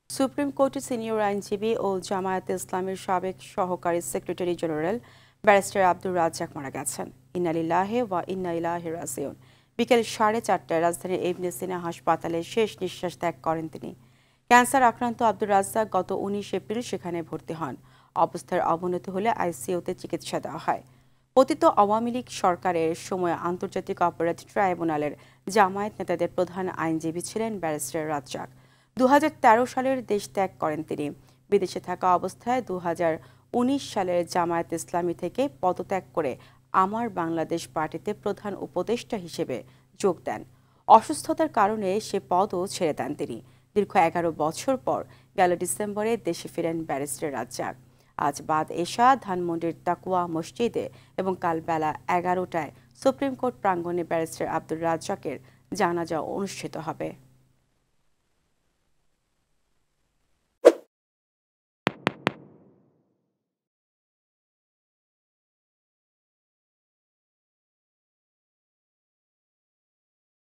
Supreme কোর্টের senior আইনজীবী ও জামায়াতে ইসলামের সাবেক সহকারী secretary general barrister Abdur Razzaq মারা গেছেন। ইন্না লিল্লাহি ওয়া ইন্না ইলাইহি রাজিউন। বিকেল 4:30টায় রাজধানীর ইবনে সিনা হাসপাতালে শেষ নিঃশ্বাস ত্যাগ করেন তিনি। ক্যান্সার আক্রান্ত আব্দুর রাজ্জাক গত 19 এপ্রিল সেখানে ভর্তি হন। অবস্থার অবনতি হলে আইসিইউতে চিকিৎসা দেওয়া হয়। পতিত আওয়ামী লীগ সরকারের সময় আন্তর্জাতিক অপরাধ ট্রাইব্যুনালের জামায়াত নেতাদের প্রধান আইনজীবী ছিলেন ব্যারিস্টার রাজ্জাক। 2013 সালের দেশ ত্যাগ করেন তিনি। বিদেশে থাকা অবস্থায় 2019 সালের জামায়াত ইসলামী থেকে পদত্যাগ করে আমার বাংলাদেশ পার্টিতে প্রধান উপদেষ্টা হিসেবে যোগ দেন। অসুস্থতার কারণে সে পদও ছেড়ে দেন তিনি। দীর্ঘ 11 বছর পর গেল ডিসেম্বরে দেশে ফিরেন ব্যারিস্টার রাজ্জাক। আজ বাদ এশা ধানমন্ডির তাকুয়া মসজিদে এবং কাল বেলা 11টায় সুপ্রিম কোর্ট প্রাঙ্গণে ব্যারিস্টার আব্দুর রাজ্জাকের জানাজা অনুষ্ঠিত হবে।